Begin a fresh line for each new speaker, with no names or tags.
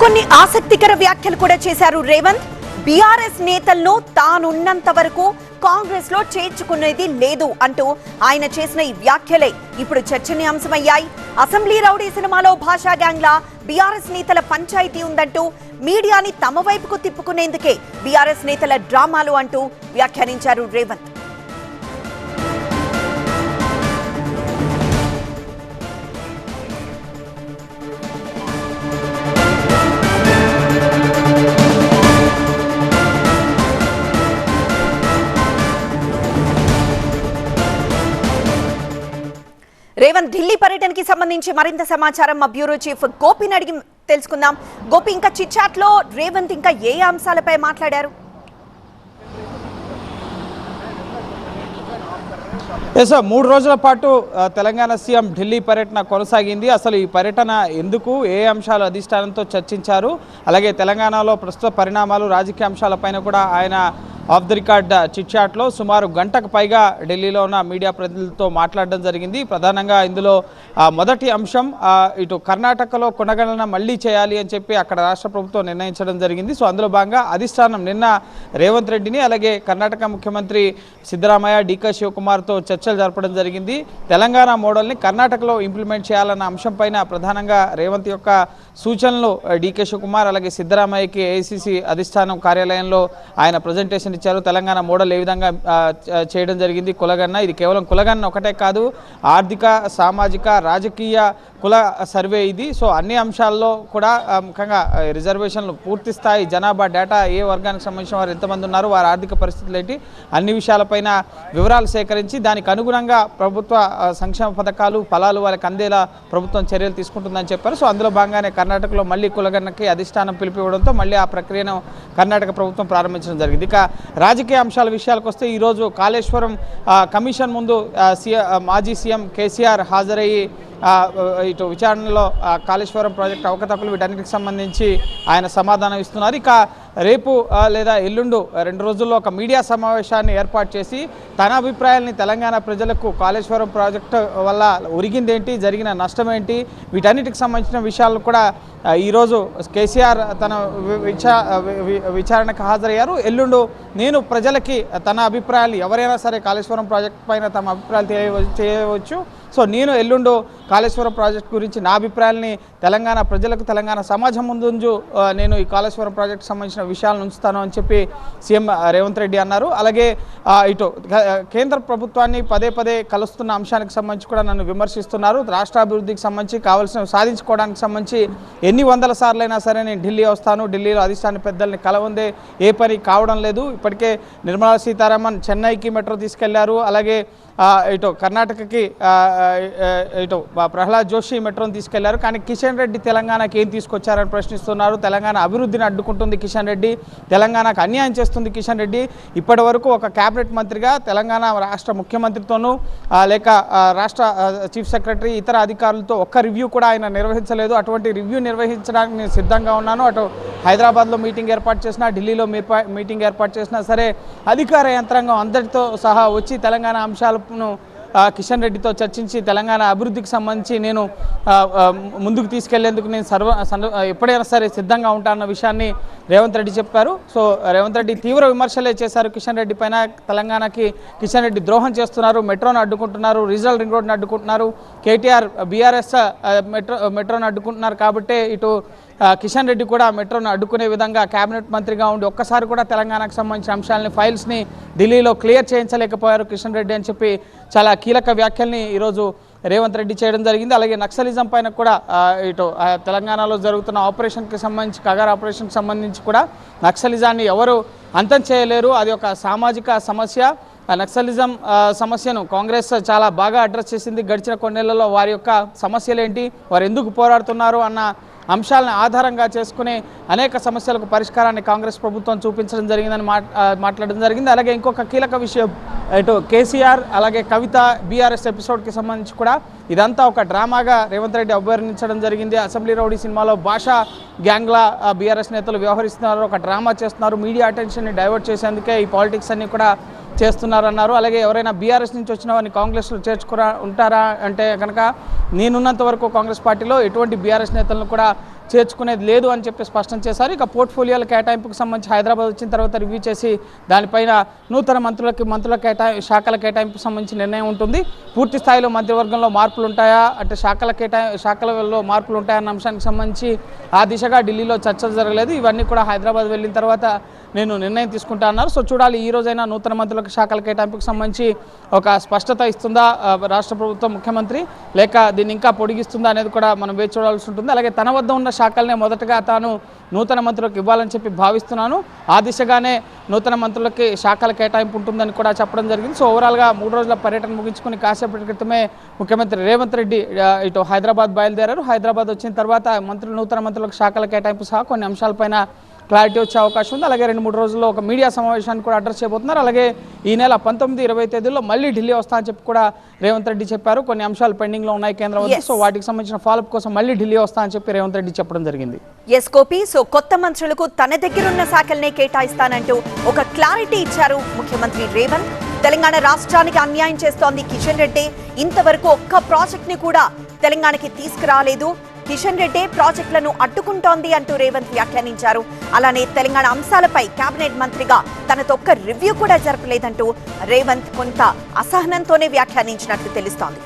మరికొన్ని ఆసక్తికర వ్యాఖ్యలు కూడా చేశారు రేవంత్. బీఆర్ఎస్ నేతలను తానున్నంత వరకు కాంగ్రెస్ లో చేర్చుకునేది లేదు అంటూ ఆయన చేసిన ఈ వ్యాఖ్యలే ఇప్పుడు చర్చనీయాంశమయ్యాయి. అసెంబ్లీ రౌడీ సినిమాలో భాషా గ్యాంగ్ లా బీఆర్ఎస్ నేతల పంచాయతీ ఉందంటూ మీడియాని తమ వైపుకు తిప్పుకునేందుకే బీఆర్ఎస్ నేతల డ్రామాలు అంటూ వ్యాఖ్యానించారు రేవంత్. రేవంత్ ఢిల్లీ పర్యటనకి సంబంధించి మరింత సమాచారం మా బ్యూరో చీఫ్ గోపిని అడిగి తెలుసుకుందాం. గోపి, ఇంకా చిట్ చాట్ లో రేవంత్ ఇంకా ఏ అంశాలపై మాట్లాడారు?
సార్ 3 రోజుల పాటు తెలంగాణ సీఎం ఢిల్లీ పర్యటన కొనసాగింది. అసలు ఈ పర్యటన ఎందుకు, ఏ అంశాలు అధిష్టానంతో చర్చించారు, అలాగే తెలంగాణలో ప్రస్తుత పరిణామాలు, రాజకీయ అంశాలపైన కూడా ఆయన ఆఫ్ ది రికార్డ్ చిట్ చాట్లో సుమారు గంటకు పైగా ఢిల్లీలో ఉన్న మీడియా ప్రతినిధులతో మాట్లాడడం జరిగింది. ప్రధానంగా ఇందులో మొదటి అంశం ఇటు కర్ణాటకలో కొనగణన మళ్లీ చేయాలి అని చెప్పి అక్కడ రాష్ట్ర ప్రభుత్వం నిర్ణయించడం జరిగింది. సో అందులో భాగంగా అధిష్టానం నిన్న రేవంత్ రెడ్డిని అలాగే కర్ణాటక ముఖ్యమంత్రి సిద్ధరామయ్య, డీకే శివకుమార్తో చర్చలు జరపడం జరిగింది. తెలంగాణ మోడల్ని కర్ణాటకలో ఇంప్లిమెంట్ చేయాలన్న అంశం పైన ప్రధానంగా రేవంత్ యొక్క సూచనలు డీకే శివకుమార్ అలాగే సిద్ధరామయ్యకి ఏఐసీసీ అధిష్టానం కార్యాలయంలో ఆయన ప్రజెంటేషన్ ఇచ్చారు. తెలంగాణ మోడల్ ఏ విధంగా చేయడం జరిగింది, కులగణన. ఇది కేవలం కులగణన ఒకటే కాదు, ఆర్థిక, సామాజిక, రాజకీయ కుల సర్వే ఇది. సో అన్ని అంశాల్లో కూడా ముఖ్యంగా రిజర్వేషన్లు, పూర్తి స్థాయి జనాభా డేటా, ఏ వర్గానికి సంబంధించిన వారు ఎంతమంది ఉన్నారు, వారి ఆర్థిక పరిస్థితులు ఏంటి, అన్ని విషయాలపైన వివరాలు సేకరించి దానికి అనుగుణంగా ప్రభుత్వ సంక్షేమ పథకాలు, ఫలాలు వాళ్ళకి అందేలా ప్రభుత్వం చర్యలు తీసుకుంటుందని చెప్పారు. సో అందులో భాగంగానే కర్ణాటకలో మళ్ళీ కులగణనకి అధిష్టానం పిలిపివ్వడంతో మళ్ళీ ఆ ప్రక్రియను కర్ణాటక ప్రభుత్వం ప్రారంభించడం జరిగింది. ఇక రాజకీయ అంశాల విషయాలకు వస్తే ఈరోజు కాళేశ్వరం కమిషన్ ముందు మాజీ సీఎం కేసీఆర్ హాజరయ్యి ఇటు విచారణలో కాళేశ్వరం ప్రాజెక్టు అవకతవకలు వీటన్నిటికి సంబంధించి ఆయన సమాధానం ఇస్తున్నారు. ఇక రేపు లేదా ఎల్లుండు 2 రోజుల్లో ఒక మీడియా సమావేశాన్ని ఏర్పాటు చేసి తన అభిప్రాయాల్ని తెలంగాణ ప్రజలకు కాళేశ్వరం ప్రాజెక్టు వల్ల ఒరిగిందేంటి, జరిగిన నష్టం ఏంటి, వీటన్నిటికి సంబంధించిన విషయాలు కూడా ఈరోజు కేసీఆర్ తన విచారణకు హాజరయ్యారు. ఎల్లుండు నేను ప్రజలకి తన అభిప్రాయాలు, ఎవరైనా సరే కాళేశ్వరం ప్రాజెక్టు పైన తమ అభిప్రాయాలు తెలియవచ్చు. సో నేను ఎల్లుండు కాళేశ్వరం ప్రాజెక్టు గురించి నా అభిప్రాయాల్ని తెలంగాణ ప్రజలకు, తెలంగాణ సమాజం ముందు నేను ఈ కాళేశ్వరం ప్రాజెక్టు సంబంధించిన విషయాలను ఉంచుతాను అని చెప్పి సీఎం రేవంత్ రెడ్డి అన్నారు. అలాగే ఇటు కేంద్ర ప్రభుత్వాన్ని పదే కలుస్తున్న అంశానికి సంబంధించి కూడా నన్ను విమర్శిస్తున్నారు. రాష్ట్ర అభివృద్ధికి సంబంధించి కావాల్సిన సాధించుకోవడానికి సంబంధించి ఎన్ని వందల సార్లైనా సరే నేను ఢిల్లీ వస్తాను, ఢిల్లీలో అధిష్టాన పెద్దల్ని కలవందే ఏ పని కావడం లేదు. ఇప్పటికే నిర్మలా సీతారామన్ చెన్నైకి మెట్రో తీసుకెళ్లారు. అలాగే ఇటు కర్ణాటకకి ఇటు ప్రహ్లాద్ జోషి మెట్రోని తీసుకెళ్లారు. కానీ కిషన్ రెడ్డి తెలంగాణకి ఏం తీసుకొచ్చారని ప్రశ్నిస్తున్నారు. తెలంగాణ అభివృద్ధిని అడ్డుకుంటుంది కిషన్ రెడ్డి, తెలంగాణకు అన్యాయం చేస్తుంది కిషన్ రెడ్డి. ఇప్పటి వరకు ఒక క్యాబినెట్ మంత్రిగా తెలంగాణ రాష్ట్ర ముఖ్యమంత్రితోనూ లేక రాష్ట్ర చీఫ్ సెక్రటరీ, ఇతర అధికారులతో ఒక్క రివ్యూ కూడా ఆయన నిర్వహించలేదు. అటువంటి రివ్యూ నిర్వహించడానికి నేను సిద్ధంగా ఉన్నాను. అటు హైదరాబాద్లో మీటింగ్ ఏర్పాటు చేసినా, ఢిల్లీలో మీటింగ్ ఏర్పాటు చేసినా సరే అధికార యంత్రాంగం అందరితో సహా వచ్చి తెలంగాణ అంశాలను కిషన్ రెడ్డితో చర్చించి తెలంగాణ అభివృద్ధికి సంబంధించి నేను ముందుకు తీసుకెళ్లేందుకు నేను ఎప్పుడైనా సరే సిద్ధంగా ఉంటానన్న విషయాన్ని రేవంత్ రెడ్డి చెప్పారు. సో రేవంత్ రెడ్డి తీవ్ర విమర్శలే చేశారు కిషన్ రెడ్డి పైన. తెలంగాణకి కిషన్ రెడ్డి ద్రోహం చేస్తున్నారు, మెట్రోను అడ్డుకుంటున్నారు, రీజనల్ రింగ్ రోడ్ని అడ్డుకుంటున్నారు, కేటీఆర్ బీఆర్ఎస్ మెట్రోను అడ్డుకుంటున్నారు. కాబట్టి ఇటు కిషన్ రెడ్డి కూడా మెట్రోను అడ్డుకునే విధంగా కేబినెట్ మంత్రిగా ఉండి ఒక్కసారి కూడా తెలంగాణకు సంబంధించిన అంశాలని, ఫైల్స్ని ఢిల్లీలో క్లియర్ చేయించలేకపోయారు కిషన్ రెడ్డి అని చెప్పి చాలా కీలక వ్యాఖ్యల్ని ఈరోజు రేవంత్ రెడ్డి చేయడం జరిగింది. అలాగే నక్సలిజం పైన కూడా ఇటు తెలంగాణలో జరుగుతున్న ఆపరేషన్కి సంబంధించి, కగార్ ఆపరేషన్కి సంబంధించి కూడా నక్సలిజాన్ని ఎవరు అంతం చేయలేరు, అది ఒక సామాజిక సమస్య. నక్సలిజం సమస్యను కాంగ్రెస్ చాలా బాగా అడ్రస్ చేసింది గడిచిన కొన్నేళ్లలో. వారి యొక్క సమస్యలు ఏంటి, వారు ఎందుకు పోరాడుతున్నారు అన్న అంశాలను ఆధారంగా చేసుకుని అనేక సమస్యలకు పరిష్కారాన్ని కాంగ్రెస్ ప్రభుత్వం చూపించడం జరిగిందని మాట్లాడడం జరిగింది. అలాగే ఇంకొక కీలక విషయం, ఇటు కేసీఆర్ అలాగే కవిత బీఆర్ఎస్ ఎపిసోడ్కి సంబంధించి కూడా ఇదంతా ఒక డ్రామాగా రేవంత్ రెడ్డి అభివర్ణించడం జరిగింది. అసెంబ్లీ రౌడీ సినిమాలో భాషా గ్యాంగ్లా బీఆర్ఎస్ నేతలు వ్యవహరిస్తున్నారు, ఒక డ్రామా చేస్తున్నారు, మీడియా అటెన్షన్ని డైవర్ట్ చేసేందుకే ఈ పాలిటిక్స్ అన్ని కూడా చేస్తున్నారన్నారు. అలాగే ఎవరైనా బీఆర్ఎస్ నుంచి వచ్చిన వారిని కాంగ్రెస్లో ఉంటారా అంటే కనుక నేనున్నంత వరకు కాంగ్రెస్ పార్టీలో ఎటువంటి బీఆర్ఎస్ నేతలను కూడా చేర్చుకునేది లేదు అని చెప్పి స్పష్టం చేశారు. ఇక పోర్ట్ఫోలియోల కేటాయింపుకు సంబంధించి హైదరాబాద్ వచ్చిన తర్వాత రివ్యూ చేసి దానిపైన నూతన మంత్రుల శాఖల కేటాయింపుకు సంబంధించి నిర్ణయం ఉంటుంది. పూర్తి స్థాయిలో మంత్రివర్గంలో మార్పులు ఉంటాయా అంటే శాఖలలో మార్పులు ఉంటాయన్న అంశానికి సంబంధించి ఆ దిశగా ఢిల్లీలో చర్చలు జరగలేదు. ఇవన్నీ కూడా హైదరాబాద్ వెళ్ళిన తర్వాత నేను నిర్ణయం తీసుకుంటా అన్నారు. సో చూడాలి ఈ రోజైనా నూతన మంత్రులకు శాఖల కేటాయింపుకు సంబంధించి ఒక స్పష్టత ఇస్తుందా రాష్ట్ర ప్రభుత్వం, ముఖ్యమంత్రి, లేక దీన్ని ఇంకా పొడిగిస్తుందా అనేది కూడా మనం వేచి చూడాల్సి ఉంటుంది. అలాగే తన వద్ద ఉన్న శాఖలనే మొదటగా తాను నూతన మంత్రులకు ఇవ్వాలని చెప్పి భావిస్తున్నాను. ఆ దిశగానే నూతన మంత్రులకి శాఖల కేటాయింపు ఉంటుందని కూడా చెప్పడం జరిగింది. సో ఓవరాల్గా 3 రోజుల పర్యటన ముగించుకుని కాసేపటి క్రితమే ముఖ్యమంత్రి రేవంత్ రెడ్డి ఇటు హైదరాబాద్ బయలుదేరారు. హైదరాబాద్ వచ్చిన తర్వాత నూతన మంత్రులకు శాఖల కేటాయింపు సహా కొన్ని అంశాలపైన క్లారిటీ వచ్చే అవకాశం ఉంది. అలాగే 2-3 రోజుల్లో ఒక మీడియా సమావేశాన్ని కూడా అడ్రస్ చేయబోతున్నారు. అలాగే ఈ నెల 19-20 తేదీల్లో మళ్ళీ ఢిల్లీ వస్తా అని చెప్పి కూడా రేవంత్ రెడ్డి చెప్పారు. కొన్ని అంశాలు పెండింగ్లో ఉన్నాయి కేంద్రం వద్ద. సో వాటికి సంబంధించిన ఫాలోఅప్ కోసం మళ్ళీ ఢిల్లీ వస్తా అని చెప్పి రేవంత్ రెడ్డి చెప్పడం జరిగింది.
ఎస్ గోపి, సో కొత్త మంత్రులకు తన దగ్గరున్న శాఖలనే కేటాయిస్తానంటూ ఒక క్లారిటీ ఇచ్చారు ముఖ్యమంత్రి రేవంత్. తెలంగాణ రాష్ట్రానికి అన్యాయం చేస్తోంది కిషన్ రెడ్డి. ఇంతవరకు ఒక్క ప్రాజెక్ట్ ని కూడా తెలంగాణకి తీసుకురాలేదు. కిషన్ రెడ్డి ప్రాజెక్టులను అడ్డుకుంటోంది అంటూ రేవంత్ వ్యాఖ్యానించారు. అలానే తెలంగాణ అంశాలపై కేబినెట్ మంత్రిగా తనతో ఒక్క రివ్యూ కూడా జరపలేదంటూ రేవంత్ కొంత అసహనంతోనే వ్యాఖ్యానించినట్లు తెలుస్తోంది.